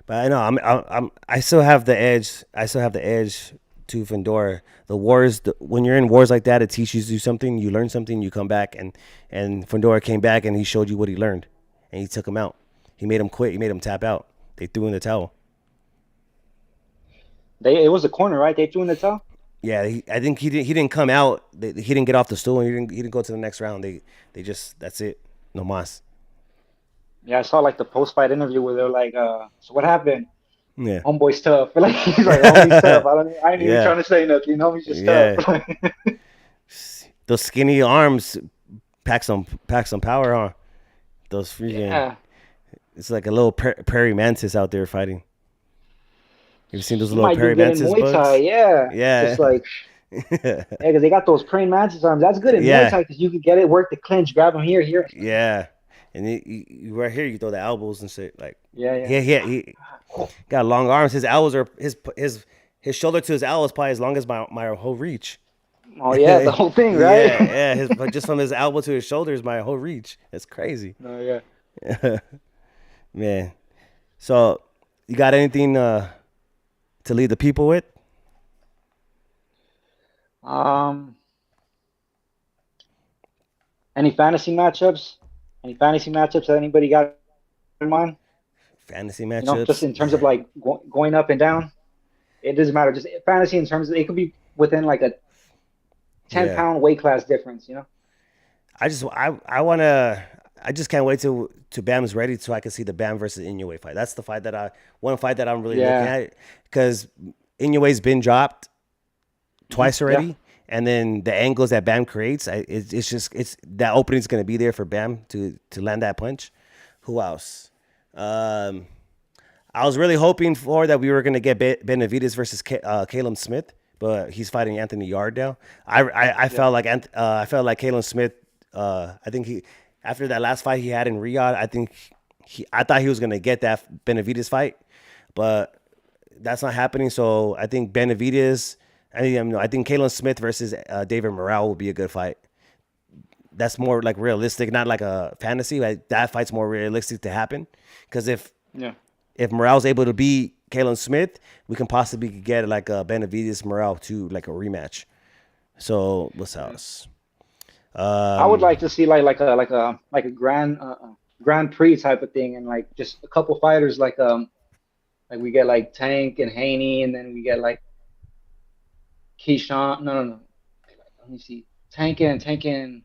But I know I still have the edge. I still have the edge to Fedor. The wars, when you're in wars like that, it teaches you something. You learn something. You come back, and Fedor came back and he showed you what he learned, and he took him out. He made him quit. He made him tap out. They threw in the towel. It was a corner, right? They threw in the towel. Yeah, I think he didn't come out. He didn't get off the stool. And he didn't go to the next round. They just that's it. No mas. Yeah, I saw like the post fight interview where they're like, so what happened? Yeah. Homeboy's tough. Like he's like, homie's tough. I ain't even Yeah. trying to say nothing. Homie's just tough. Yeah. Those skinny arms pack some power on. Those freaking. Yeah, It's like a little prairie mantis out there fighting. You've seen those he little might do prairie good in mantis Muay Thai. bugs? Yeah, Yeah. just like yeah, because they got those praying mantis arms. That's good in Muay Yeah. Thai because you can get it, work the clinch, grab them here, here. Yeah. And right here, you throw the elbows and shit. Like, Yeah, yeah. he got long arms. His elbows are his shoulder to his elbow is probably as long as my whole reach. Oh yeah, Yeah, the whole thing, right? yeah. Just from his elbow to his shoulder is my whole reach. It's crazy, Oh yeah. man. So, you got anything to lead the people with? Um, any fantasy matchups? Any fantasy matchups that anybody got in mind? Fantasy Just matchups. in terms of like going up and down. It doesn't matter. Just fantasy in terms of it could be within like a ten Yeah. pound weight class difference. I wanna. I just can't wait to Bam's ready so I can see the Bam versus Inoue fight. That's the fight that one fight that I'm really looking Yeah. at because Inoue's been dropped twice Yeah. already, and then the angles that Bam creates, it's just it's that opening's gonna be there for Bam to land that punch. Who else? Um, I was really hoping for that we were gonna get Benavidez versus Caleb Smith, but he's fighting Anthony Yard now. I Yeah. felt like I felt like Caleb Smith. I think he after that last fight he had in Riyadh, I thought he was gonna get that Benavidez fight, but that's not happening. So I think Benavidez. I think Caleb Smith versus David Morrell will be a good fight. That's more like realistic, not like a fantasy. Like that fight's more realistic to happen. Because Yeah. if Morale's able to beat Caleb Smith, we can possibly get like a Benavidez Morale to like a rematch. So what's Yeah. else? I would Um, like to see like a Grand Prix type of thing, and like just a couple fighters like we get like Tank and Haney, and then we get like Keyshawn. No, no, no. Let me see. Tank and Tank and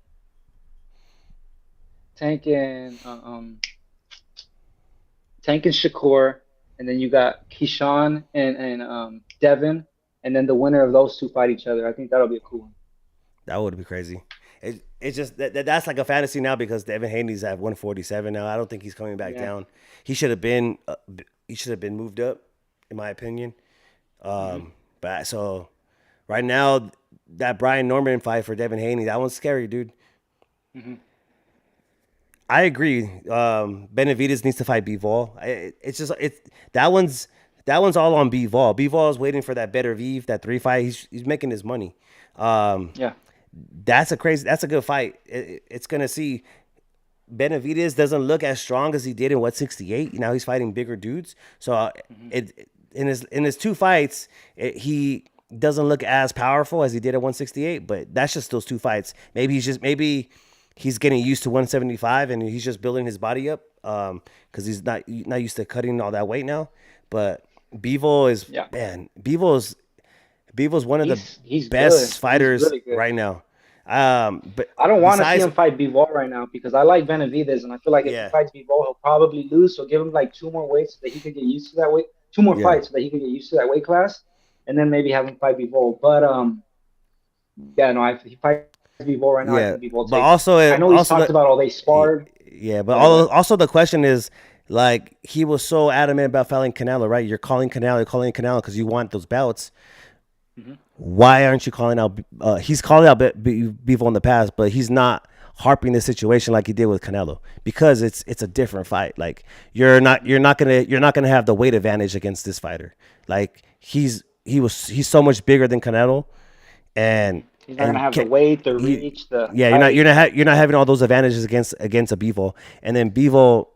Shakur, and then you got Keyshawn and Devin, and then the winner of those two fight each other. I think that'll be a cool one. that would be crazy. It's just that's like a fantasy now because Devin Haney's at 147 now. I don't think he's coming back Yeah. down. He should have been he should have been moved up, in my opinion. Hmm. But so right now that Brian Norman fight for Devin Haney, that one's scary, dude. Hmm. I agree. Benavidez needs to fight Bivol. It's just it's that one's all on Bivol. Bivol is waiting for that better Vive, that 3 fight. He's making his money. Um, Yeah. that's a good fight. It's gonna see Benavidez doesn't look as strong as he did in 168. Now he's fighting bigger dudes. So Hmm. in his 2 fights, he doesn't look as powerful as he did at 168. But that's just those 2 fights. Maybe he's getting used to 175 and he's just building his body up because he's not used to cutting all that weight now. But Bivol is Yeah. man, Bevo's one of the He's good. best He's fighters really good. right now. But I don't want to see besides, him fight Bivol right now because I like Benavidez, and I feel like if he yeah, fights Bivol, he'll probably lose. So give him like two more weights so that he could get used to that weight. Two more yeah, fights so that he could get used to that weight class, and then maybe have him fight Bivol. But yeah, no, if he fights Bivol right now, I yeah. think Bivol But takes him. also, I know he's talked about all they sparred. yeah. But Yeah, but also the question is like he was so adamant about fighting Canelo, right? You're calling Canelo because you want those belts. mhm. Why aren't you calling out? He's calling out Bevo in the past, but he's not harping the situation like he did with Canelo because it's a different fight. Like you're not gonna have the weight advantage against this fighter. Like he's so much bigger than Canelo, and He's not gonna and have the weight, the he, reach, the yeah, height. you're not having all those advantages against a Bevo, and then Bevo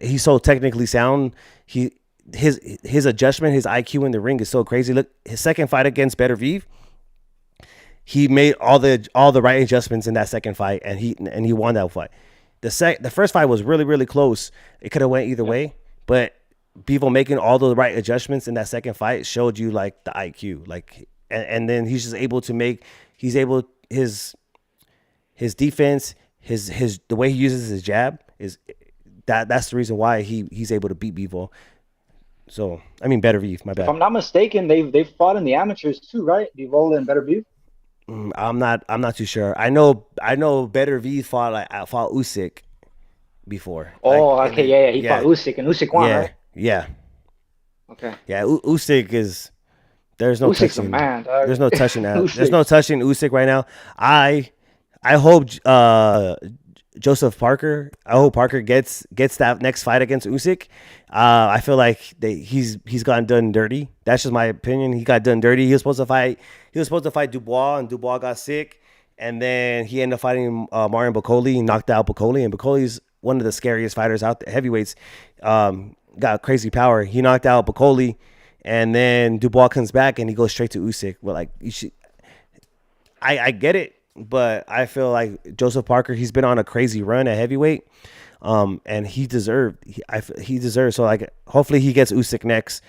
he's so technically sound. He his adjustment, his IQ in the ring is so crazy. Look, his second fight against Beterbiev, he made all the right adjustments in that second fight, and he won that fight. The first fight was really close. It could have went either Yeah. way, but people making all the right adjustments in that second fight showed you like the IQ, like, and then he's just able to make he's able his defense, his the way he uses his jab is that's the reason why he's able to beat Bevo. So I mean Beterbiev, my If bad. I'm not mistaken, they've fought in the amateurs too, right? Divola and Beterbiev. I'm not too sure. I know Beterbiev fought Usyk before, Oh, like in okay, the yeah, yeah. He fought yeah Usyk and Usyk won, yeah right? yeah Okay. yeah. Usyk is there's no Usyk's a touching. man, dog. There's no touching out. There's Usyk. no touching Usyk right now. I I hope Joseph Parker. I hope Parker gets that next fight against Usyk. I feel like he's gotten done dirty. That's just my opinion. He got done dirty. He was supposed to fight. He was supposed to fight Dubois, and Dubois got sick, and then he ended up fighting Marion Bacoli. He knocked out Bacoli, and Bacoli's one of the scariest fighters out there. Heavyweights. Got crazy power. He knocked out Bacoli, and then Dubois comes back and he goes straight to Usyk. Well, like you should, I get it, but I feel like Joseph Parker, he's been on a crazy run at heavyweight, and he deserves. So like, hopefully he gets Usyk next.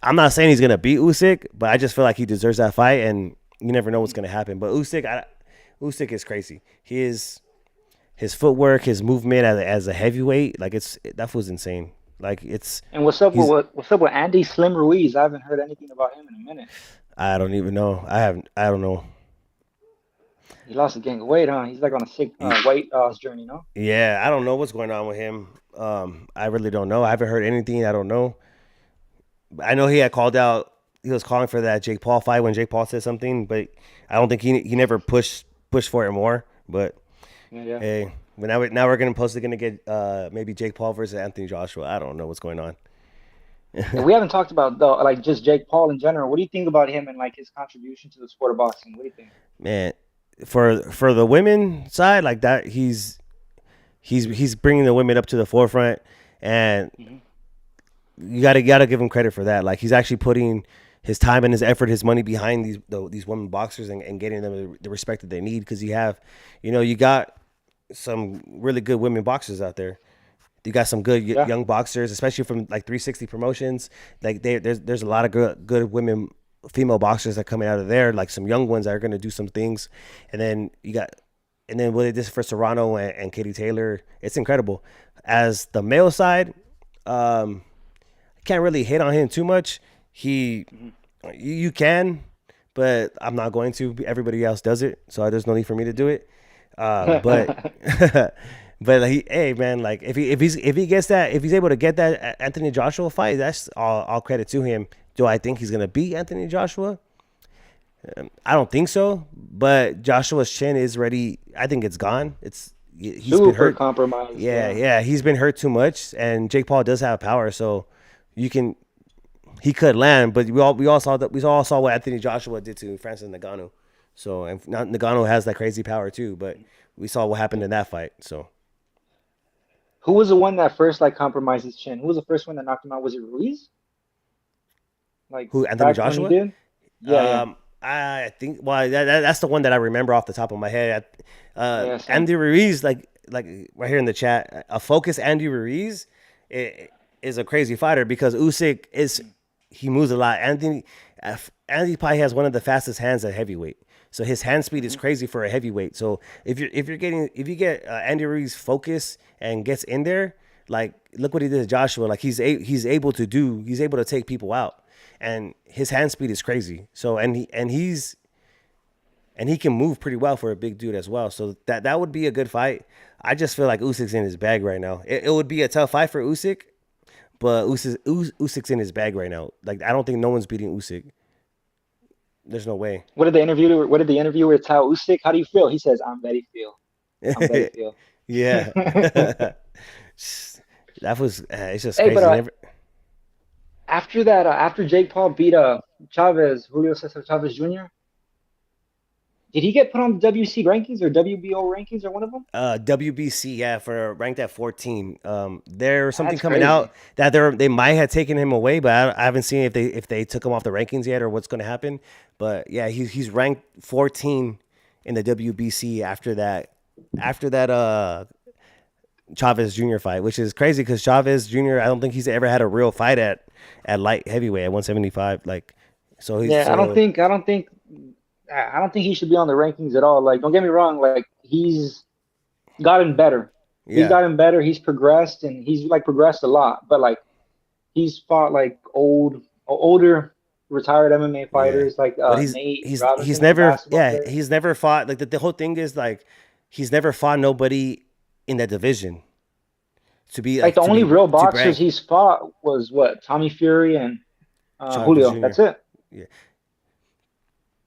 I'm not saying he's gonna beat Usyk, but I just feel like he deserves that fight, and you never know what's gonna happen. But Usyk is crazy. His footwork, his movement as a heavyweight, like that was insane. Like And what's up with he's what's up with Andy Slim Ruiz? I haven't heard anything about him in a minute. I don't even know. I don't know. He lost a gang of weight, huh? He's like on a sick weight loss journey, no? Yeah, I don't know what's going on with him. I really don't know. I haven't heard anything. I don't know. I know he had called out. He was calling for that Jake Paul fight when Jake Paul said something, but I don't think he never pushed for it more. But Yeah, yeah. hey, but now we're gonna supposed to gonna get maybe Jake Paul versus Anthony Joshua. I don't know what's going on. Yeah, we haven't talked about though, like just Jake Paul in general. What do you think about him and like his contribution to the sport of boxing? What do you think? Man, for the women side, like that, he's bringing the women up to the forefront, and Hmm. you gotta give him credit for that. Like he's actually putting his time and his effort, his money behind these women boxers, and getting them the respect that they need, because you got some really good women boxers out there. You got some good Yeah. young boxers, especially from like 360 promotions. Like there's a lot of good women, female boxers that coming out of there. Like some young ones that are gonna do some things, and then what they did for Serrano and Katie Taylor, it's incredible. As the male side, um, can't really hate on him too much. He, Hmm. you can, but I'm not going to. Everybody else does it, so there's no need for me to do it. But but hey man, like if he's able to get that Anthony Joshua fight, that's all credit to him. Do I think he's gonna beat Anthony Joshua? I don't think so. But Joshua's chin is ready. I think it's gone. He's been Super hurt. compromised. Yeah, Yeah. yeah, he's been hurt too much, and Jake Paul does have power, so you can he could land. But we all saw what Anthony Joshua did to Francis Ngannou. So and Ngannou has that crazy power too, but we saw what happened Yeah. in that fight. So Who was the one that first like compromised his chin? Who was the first one that knocked him out? Was it Ruiz? Like who Anthony back when he Joshua? did? Yeah, yeah, I think well that's the one that I remember off the top of my head. yeah. Same. Andy Ruiz, like right here in the chat, a focus Andy Ruiz is a crazy fighter because Usyk he moves a lot. Andy probably has one of the fastest hands at heavyweight. So his hand speed is Hmm. crazy for a heavyweight. So if you get Andy Ruiz focus and gets in there, like look what he did to Joshua. Like he's able to take people out, and his hand speed is crazy. So and he can move pretty well for a big dude as well. So that would be a good fight. I just feel like Usyk's in his bag right now. It would be a tough fight for Usyk, but Usyk's in his bag right now. Like I don't think no one's beating Usyk. There's no way. What did the interviewer tell Usyk? How do you feel? He says, "I'm very feel. I'm very feel." Yeah, Hey, that was it's just but crazy. Never. after that, after Jake Paul beat Chavez, Julio Cesar Chavez Jr., Did he get put on the WC rankings or WBO rankings or one of them? WBC, yeah, for ranked at 14. There's something That's coming out crazy. that they might have taken him away, but I haven't seen if they took him off the rankings yet or what's going to happen. But yeah, he's ranked 14 in the WBC after that Chavez Jr. fight, which is crazy because Chavez Jr. I don't think he's ever had a real fight at light heavyweight at 175. Like, so he's Yeah, so I don't think he should be on the rankings at all. Like, don't get me wrong. Like, he's gotten better. He's yeah, gotten better. He's progressed, and he's like progressed a lot. But like, he's fought like older retired MMA yeah. fighters like But Nate he's Robinson, the never basketball yeah player. he's never fought like the whole thing is like he's never fought nobody in that division Like the to only be real to boxers rank he's fought was what, Tommy Fury and Chavez Julio. Jr. That's it. Yeah,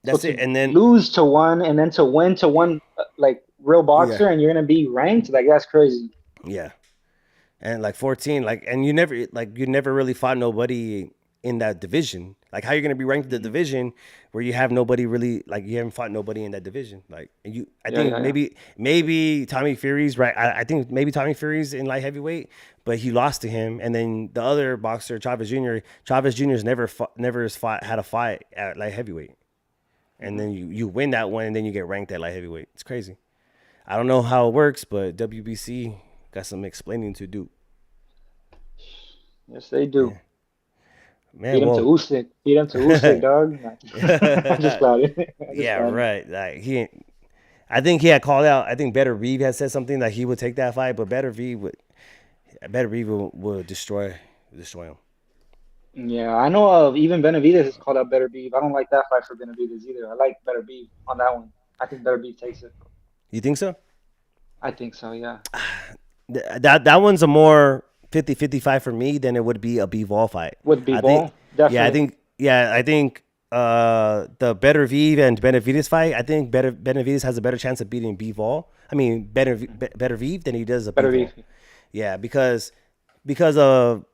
So that's it. to And then lose to one and then to win to one like real yeah, boxer and you're gonna be ranked, like that's crazy. yeah, and like 14, like and you never really fought nobody in that division. Like how you're gonna be ranked in the Mhm. division where you have nobody really like you haven't fought nobody in that division. Like and you, I Yeah, think yeah, yeah. maybe Tommy Fury's right. I think maybe Tommy Fury's in light heavyweight, but he lost to him. And then the other boxer Chavez Jr.'s never has fought had a fight at light heavyweight. And Mhm. then you win that one, and then you get ranked at light heavyweight. It's crazy. I don't know how it works, but WBC got some explaining to do. Yes, they Yeah, do. man. Well, Feed him to Usyk, dog. I'm just clouded. I'm just yeah, clouded. right. Like I think he had called out. I think Better Reeve had said something that he would take that fight, but Better Reeve would destroy him. Yeah, I know of even Benavidez is called out Better Beef. I don't like that fight for Benavidez either. I like Better Beef on that one. I think Better Beef takes it. You think so? I think so, yeah. That one's a more 50-50 fight for me than it would be a B-Ball fight. With I think, B-Ball, definitely. I think the Better Vive and Benavides fight. I think Benavides has a better chance of beating B-Ball. I mean, Better Vive than he does a Better Beef. B-Ball. Yeah, because of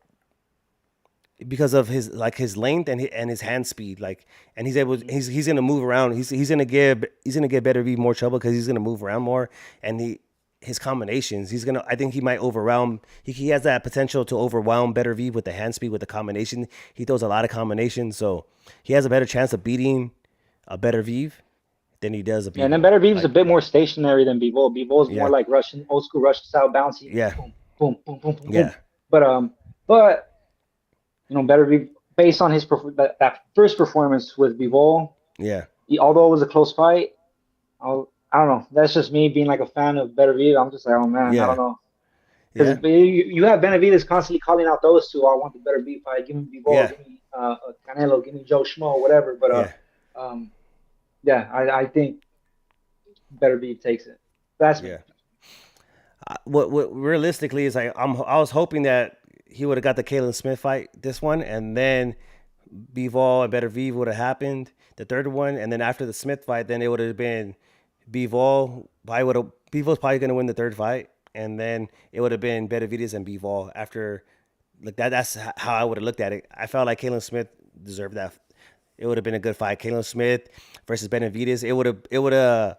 his like his length and his hand speed, like, and he's gonna move around. He's gonna give Better Vive more trouble because he's gonna move around more, and his combinations. I think he might overwhelm. He has that potential to overwhelm Better Vive with the hand speed with the combination. He throws a lot of combinations, so he has a better chance of beating a Better Vive than he does a Yeah, and then Bivol. Better Beef is a Like, bit more stationary than Bivol. Bivol is more yeah, like Russian, old school Russian style, bouncy, yeah, boom, boom, boom, boom, boom, boom. yeah, But Better Beef based on that first performance with Bivol, yeah, although it was a close fight, I don't know. That's just me being like a fan of Better Beef. I'm just like, oh man, I don't yeah, know. Because yeah, you have Benavidez constantly calling out those two. I want the Better Beef fight. Give me Bivol. yeah, Give me Canelo. Give me Joe Schmo. Whatever. But yeah. um, yeah, I think Better Beef takes it. That's me. Yeah. What realistically is I was hoping that he would have got the Kalen Smith fight this one, and then Bivol and Better Vive would have happened the third one, and then after the Smith fight, then it would have been Bivol's probably gonna win the third fight, and then it would have been Benavides and Bivol after like that. That's how I would have looked at it. I felt like Kalen Smith deserved that. It would have been a good fight. Kalen Smith versus Benavides. It would have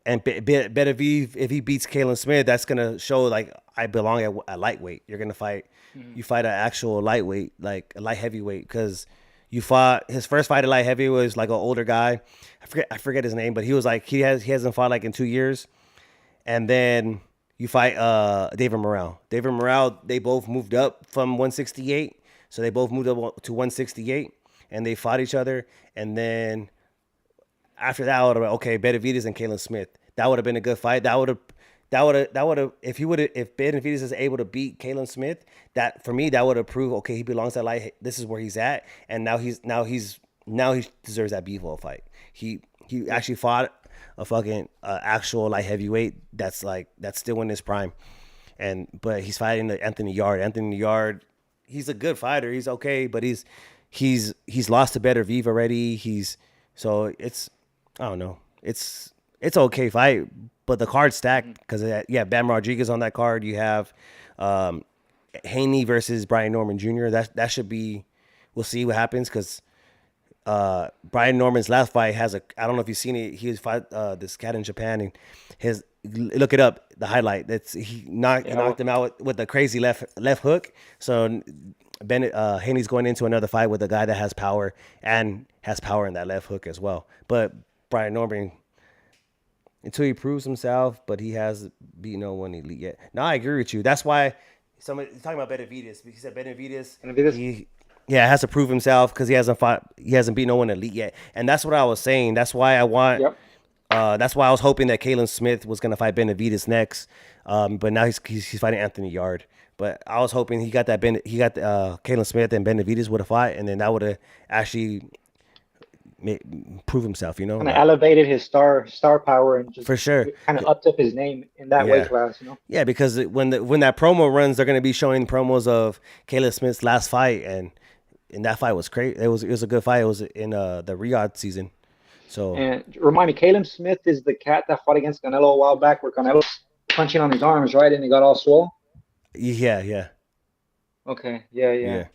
and Benavides, if he beats Kalen Smith, that's gonna show like I belong at lightweight. You're gonna fight, Mhm. you fight an actual lightweight, like a light heavyweight, because you fought his first fight at light heavy was like an older guy. I forget his name, but he was like he hasn't fought like in 2 years, and then you fight David Morrell. David Morrell, they both moved up from 168, so they both moved up to 168, and they fought each other, and then after that, I would have been okay. Benavides and Kalen Smith. That would have been a good fight. That would have if Benavides is able to beat Kalen Smith, that for me that would have proved okay, he belongs at light. This is where he's at, and now he deserves that Bivol fight. He Yeah. actually fought a fucking actual light heavyweight that's still in his prime, and but he's fighting Anthony Yard. Anthony Yard, he's a good fighter. He's okay, but he's lost to Better Vive already. So it's I don't know. It's okay fight, but the card's Mhm. stacked because yeah, Bam Rodriguez on that card. You have um, Haney versus Brian Norman Jr. That should be. We'll see what happens because Brian Norman's last fight has a. I don't know if you've seen it. He was fight this cat in Japan, and his look it up. The highlight that's he Yeah, well, knocked him out with a crazy left hook. So Bennett Haney's going into another fight with a guy that has power and has power in that left hook as well. But Brian Norman, until he proves himself, but he has beat no one elite yet. No, I agree with you. That's why somebody talking about Benavidez. He said Benavidez, gonna be this. he yeah has to prove himself because he hasn't fought, he hasn't beat no one elite yet, and that's what I was saying. That's why I want. Yep. That's why I was hoping that Kalen Smith was gonna fight Benavidez next, but now he's fighting Anthony Yard. But I was hoping he got Kalen Smith and Benavidez would have fought, and then that would have actually ma- prove himself. You know, Kind of like elevated his star power and just for sure. kind of upped up his name in that weight Yeah. class. You know. Yeah, because when that promo runs, they're gonna be showing promos of Caleb Smith's last fight, and that fight was crazy. It was a good fight. It was in the Riyadh season. So And remind me, Caleb Smith is the cat that fought against Canelo a while back, where Canelo was punching on his arms, right, and he got all swole. yeah, yeah, Okay, yeah, yeah, yeah,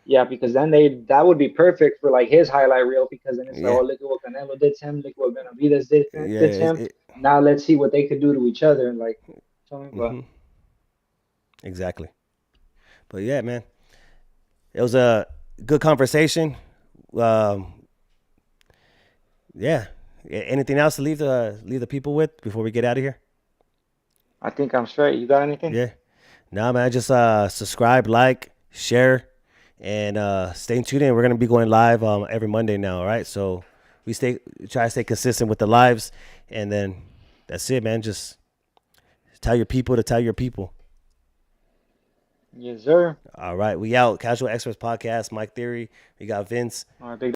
yeah. Because then that would be perfect for like his highlight reel. Because then it's like, yeah, oh, look at what Canelo did to him. Look what Benavidez yeah. did to him. Now let's see what they could do to each other. Like, tell me, but Exactly. But yeah, man, it was a good conversation. Um, yeah. Anything else to leave the people with before we get out of here? I think I'm straight. You got anything? Yeah. Nah, man. Just subscribe, like, share, and stay tuned in. We're gonna be going live every Monday now. All right. So we try to stay consistent with the lives, and then that's it, man. Just tell your people to tell your people. Yes, sir. All right. We out. Casual Experts Podcast. Mike Theory. We got Vince. All right, big.